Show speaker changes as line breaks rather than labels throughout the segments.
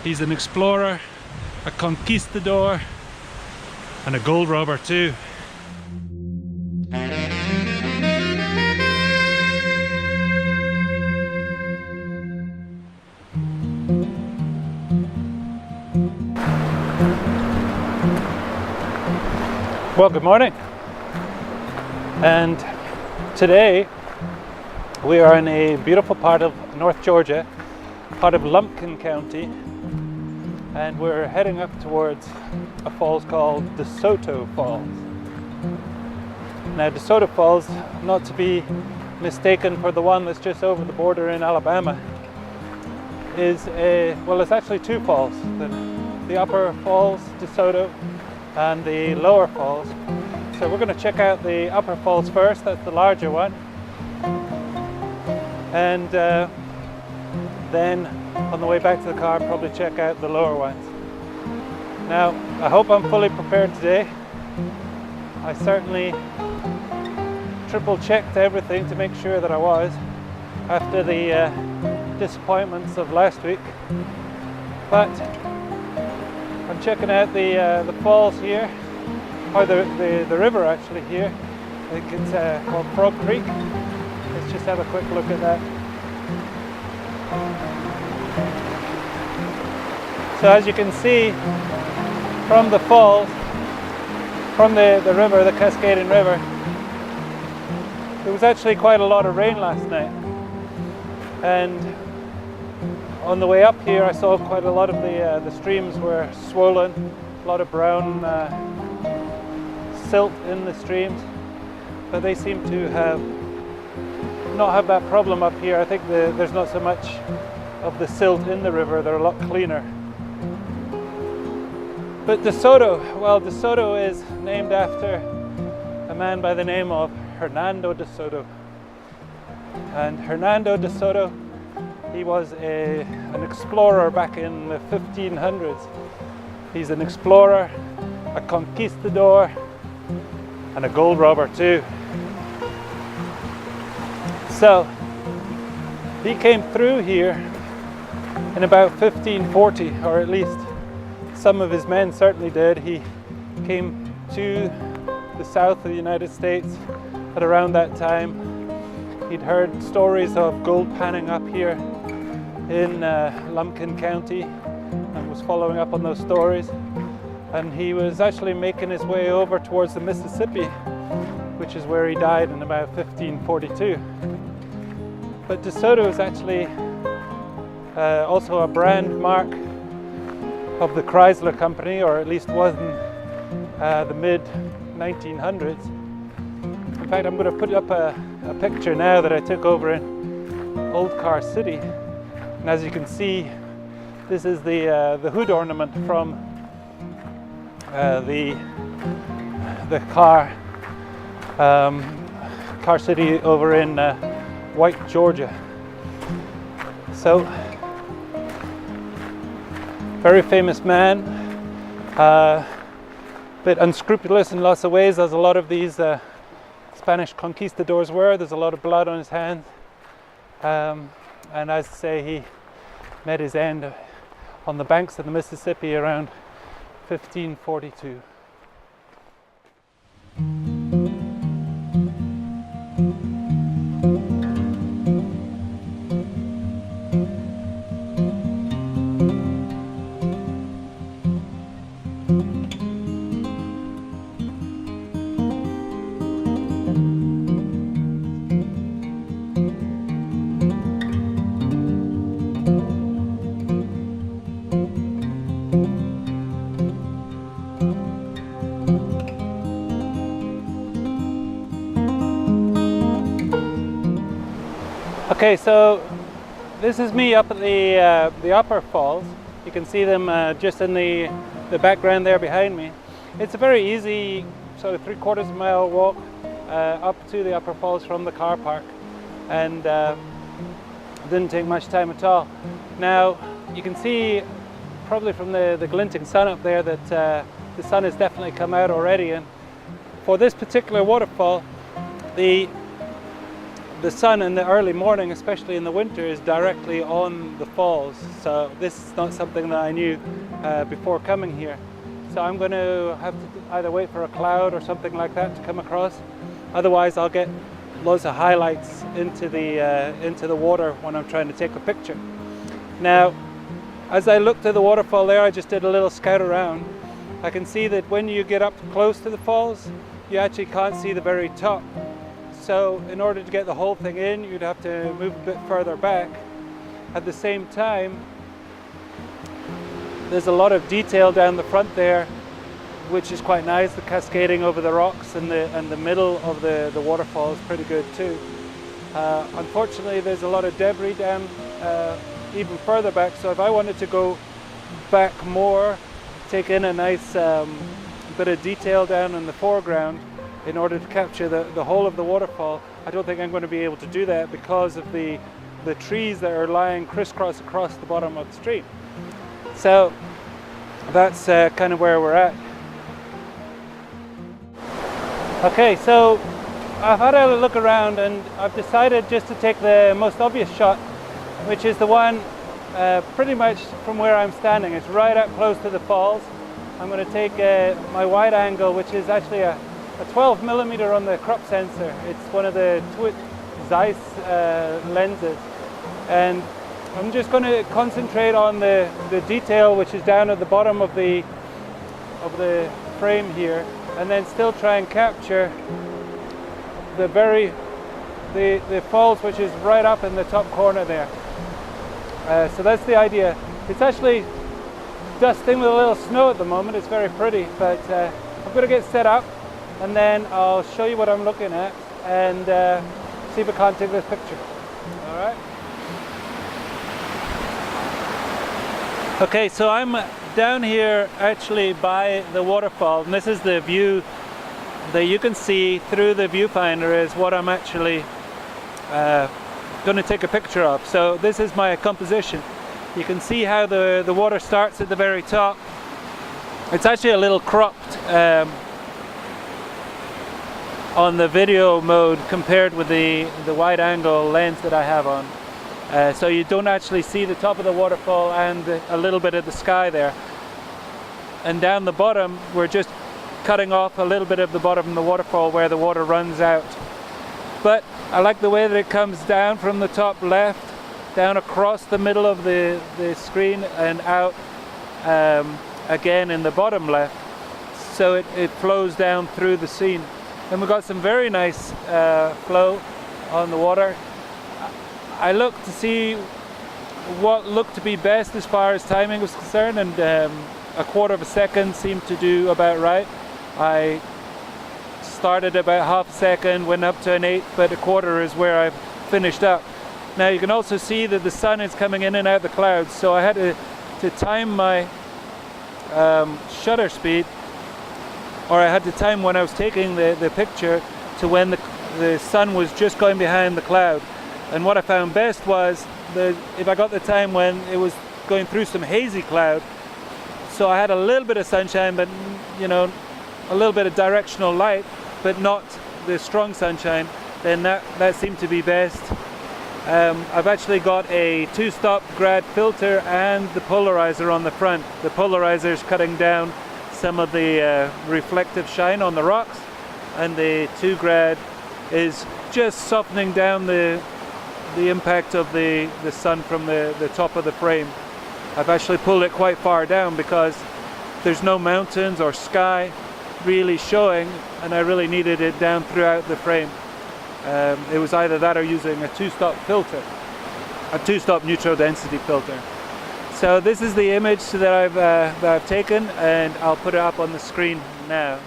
He's an explorer, a conquistador, and a gold robber too. Well, good morning. And today we are in a beautiful part of North Georgia, part of Lumpkin County, and we're heading up towards a falls called DeSoto Falls. Now, DeSoto Falls, not to be mistaken for the one that's just over the border in Alabama, is it's actually two falls. The upper falls, DeSoto, and the lower falls. So we're going to check out the upper falls first. That's the larger one, and then on the way back to the car probably check out the lower ones. Now, I hope I'm fully prepared today. I certainly triple checked everything to make sure that I was, after the disappointments of last week. But I'm checking out the falls here, or the river actually here. I think it's called Frog Creek. Let's just have a quick look at that. So as you can see from the falls, from the river, the Cascading River, there was actually quite a lot of rain last night. And on the way up here, I saw quite a lot of the streams were swollen, a lot of brown silt in the streams, but they seem to not have that problem up here. I think there's not so much of the silt in the river, they're a lot cleaner. But DeSoto is named after a man by the name of Hernando DeSoto. And Hernando DeSoto, he was an explorer back in the 1500s. He's an explorer, a conquistador, and a gold robber too. So he came through here in about 1540, or at least some of his men certainly did. He came to the south of the United States at around that time. He'd heard stories of gold panning up here in Lumpkin County and was following up on those stories. And he was actually making his way over towards the Mississippi, which is where he died in about 1542. But DeSoto is actually also a brand mark of the Chrysler Company, or at least was in the mid-1900s. In fact, I'm going to put up a picture now that I took over in Old Car City. And as you can see, this is the hood ornament from the Car City over in White, Georgia. So, very famous man, bit unscrupulous in lots of ways, as a lot of these Spanish conquistadors were. There's a lot of blood on his hands, and as I say, he met his end on the banks of the Mississippi around 1542. Okay, so this is me up at the upper falls. You can see them just in the background there behind me. It's a very easy sort of 3/4 mile walk up to the upper falls from the car park, and didn't take much time at all. Now you can see probably from the glinting sun up there that the sun has definitely come out already, and for this particular waterfall, the the sun in the early morning, especially in the winter, is directly on the falls. So this is not something that I knew before coming here. So I'm going to have to either wait for a cloud or something like that to come across. Otherwise I'll get loads of highlights into the water when I'm trying to take a picture. Now, as I looked at the waterfall there, I just did a little scout around. I can see that when you get up close to the falls, you actually can't see the very top. So in order to get the whole thing in, you'd have to move a bit further back. At the same time, there's a lot of detail down the front there, which is quite nice. The cascading over the rocks and the middle of the waterfall is pretty good too. Unfortunately, there's a lot of debris down even further back, so if I wanted to go back more, take in a nice bit of detail down in the foreground in order to capture the whole of the waterfall, I don't think I'm going to be able to do that because of the trees that are lying crisscross across the bottom of the stream. So that's kind of where we're at. Okay, so I've had a look around and I've decided just to take the most obvious shot, which is the one pretty much from where I'm standing. It's right up close to the falls. I'm going to take my wide angle, which is actually a 12mm on the crop sensor. It's one of the Zeiss lenses, and I'm just going to concentrate on the detail which is down at the bottom of the frame here, and then still try and capture the falls, which is right up in the top corner there. So that's the idea. It's actually dusting with a little snow at the moment. It's very pretty, but I'm going to get set up and then I'll show you what I'm looking at and see if I can't take this picture. All right. Okay, so I'm down here actually by the waterfall, and this is the view that you can see through the viewfinder is what I'm actually going to take a picture of. So this is my composition. You can see how the water starts at the very top. It's actually a little cropped on the video mode compared with the wide angle lens that I have on. So you don't actually see the top of the waterfall and a little bit of the sky there. And down the bottom, we're just cutting off a little bit of the bottom of the waterfall where the water runs out. But I like the way that it comes down from the top left, down across the middle of the screen and out again in the bottom left. So it flows down through the scene. And we've got some very nice flow on the water. I looked to see what looked to be best as far as timing was concerned, and a quarter of a second seemed to do about right. I started about half a second, went up to an eighth, but a quarter is where I've finished up. Now you can also see that the sun is coming in and out of the clouds, so I had to time my shutter speed, or I had to time when I was taking the picture to when the sun was just going behind the cloud. And what I found best was that if I got the time when it was going through some hazy cloud, so I had a little bit of sunshine, but you know, a little bit of directional light, but not the strong sunshine, then that seemed to be best. I've actually got a 2-stop grad filter and the polarizer on the front. The polarizer is cutting down some of the reflective shine on the rocks, and the 2 grad is just softening down the impact of the sun from the top of the frame. I've actually pulled it quite far down because there's no mountains or sky really showing, and I really needed it down throughout the frame. It was either that or using a 2-stop filter, a 2-stop neutral density filter. So this is the image that I've taken, and I'll put it up on the screen now.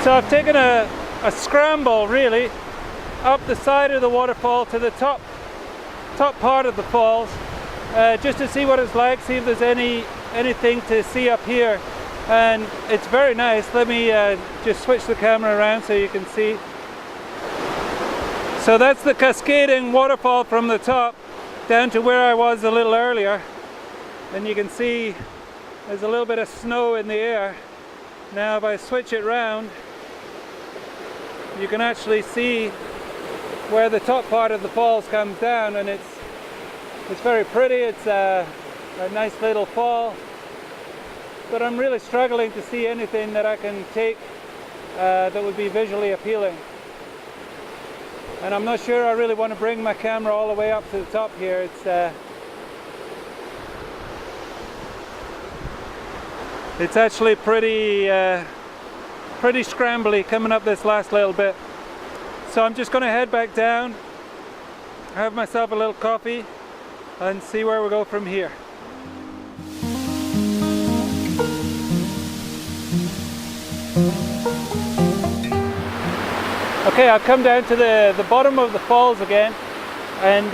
So I've taken a scramble really up the side of the waterfall to the top part of the falls, just to see what it's like, see if there's anything to see up here. And it's very nice. Let me just switch the camera around so you can see. So that's the cascading waterfall from the top down to where I was a little earlier. And you can see there's a little bit of snow in the air. Now if I switch it round, you can actually see where the top part of the falls comes down, and it's very pretty. It's a nice little fall, but I'm really struggling to see anything that I can take that would be visually appealing. And I'm not sure I really want to bring my camera all the way up to the top here. It's actually pretty scrambly coming up this last little bit. So I'm just going to head back down, have myself a little coffee, and see where we go from here. Okay, I've come down to the bottom of the falls again, and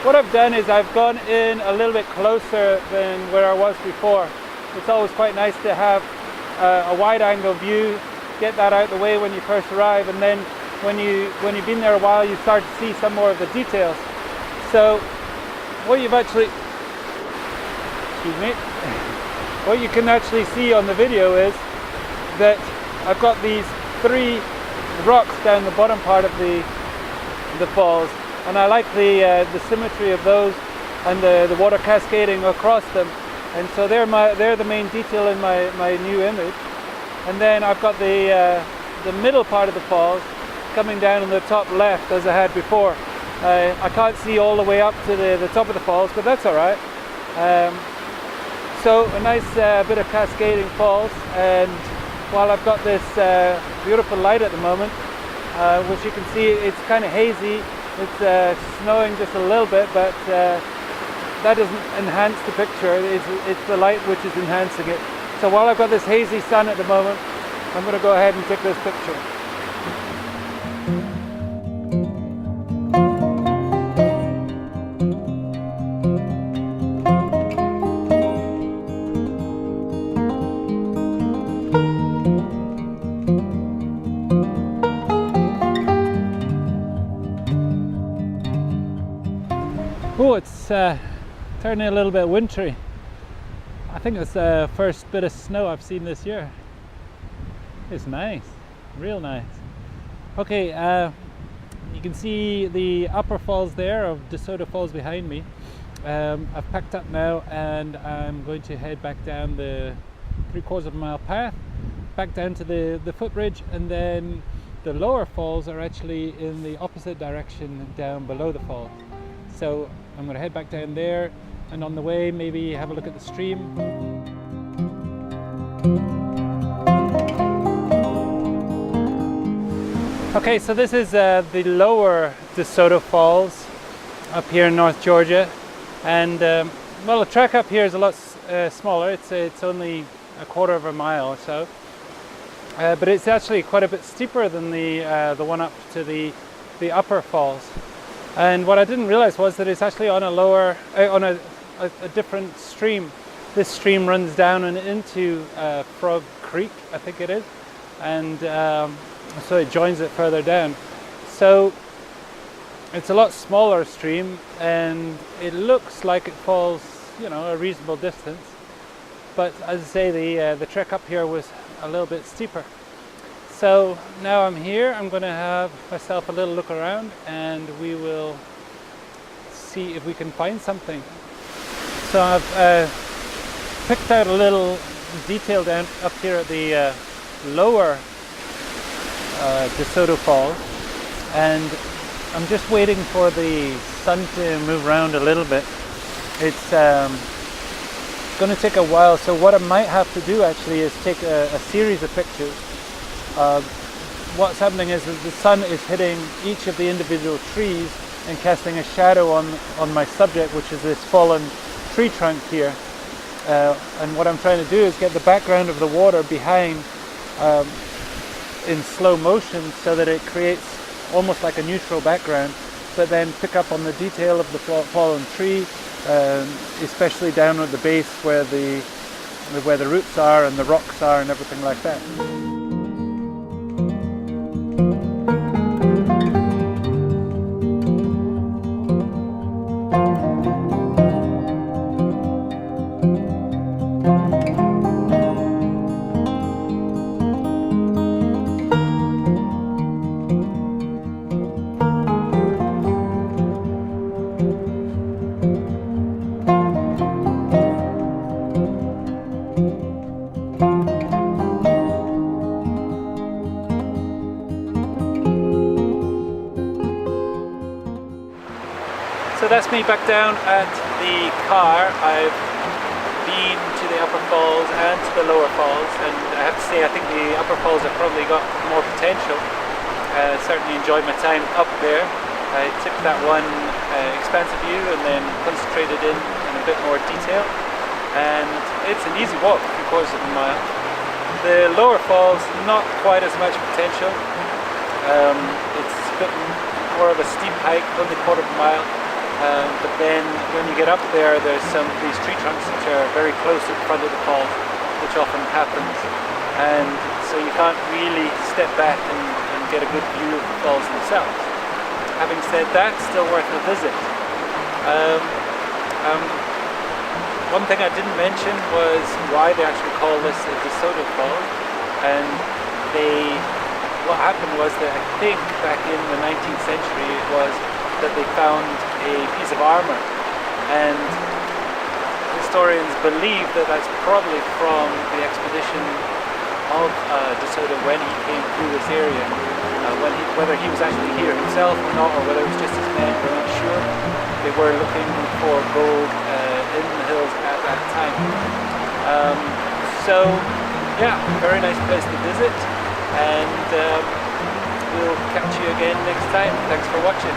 what I've done is I've gone in a little bit closer than where I was before. It's always quite nice to have a wide angle view, get that out of the way when you first arrive, and then when you've been there a while, you start to see some more of the details. So what you've actually, excuse me, what you can actually see on the video is that I've got these 3 rocks down the bottom part of the falls, and I like the symmetry of those and the water cascading across them. And so they're the main detail in my new image. And then I've got the middle part of the falls coming down in the top left as I had before. I can't see all the way up to the top of the falls, but that's all right. So a nice bit of cascading falls, and while I've got this beautiful light at the moment, which you can see it's kind of hazy, it's snowing just a little bit, but that doesn't enhance the picture. It's the light which is enhancing it. So while I've got this hazy sun at the moment, I'm going to go ahead and take this picture. Oh, it's turning a little bit wintry. I think it's the first bit of snow I've seen this year. It's nice, real nice. Okay, you can see the upper falls there of DeSoto Falls behind me. I've packed up now, and I'm going to head back down the 3/4 mile path, back down to the footbridge, and then the lower falls are actually in the opposite direction down below the falls. So I'm going to head back down there, and on the way maybe have a look at the stream. Okay, so this is the lower DeSoto Falls up here in North Georgia, and well, the trek up here is a lot smaller. It's only 1/4 mile or so, but it's actually quite a bit steeper than the one up to the upper falls. And what I didn't realize was that it's actually on a different stream. This stream runs down and into Frog Creek, I think it is, and so it joins it further down. So it's a lot smaller stream, and it looks like it falls, a reasonable distance. But as I say, the trek up here was a little bit steeper. So now I'm here, I'm going to have myself a little look around, and we will see if we can find something. So I've picked out a little detail down up here at the lower DeSoto Falls, and I'm just waiting for the sun to move around a little bit. It's going to take a while, so what I might have to do actually is take a series of pictures. What's happening is that the sun is hitting each of the individual trees and casting a shadow on my subject, which is this fallen tree trunk here. And what I'm trying to do is get the background of the water behind in slow motion, so that it creates almost like a neutral background, but then pick up on the detail of the fallen tree, especially down at the base where the roots are and the rocks are and everything like that. So that's me back down at the car. I've been to the upper falls and to the lower falls, and I have to say I think the upper falls have probably got more potential. Certainly enjoyed my time up there. I took that one expansive view and then concentrated in a bit more detail, and it's an easy walk, 3/4 of a mile. The lower falls, not quite as much potential. It's a bit more of a steep hike, only 1/4 of a mile. But then when you get up there, there's these tree trunks which are very close at the front of the falls, which often happens, and so you can't really step back and get a good view of the falls themselves. Having said that, still worth a visit. One thing I didn't mention was why they actually call this a DeSoto Falls, and what happened was that I think back in the 19th century it was that they found a piece of armor, and historians believe that that's probably from the expedition of DeSoto when he came through this area. Whether he was actually here himself or not, or whether it was just his men, we're not sure. They were looking for gold in the hills at that time. So yeah, very nice place to visit, and we'll catch you again next time. Thanks for watching.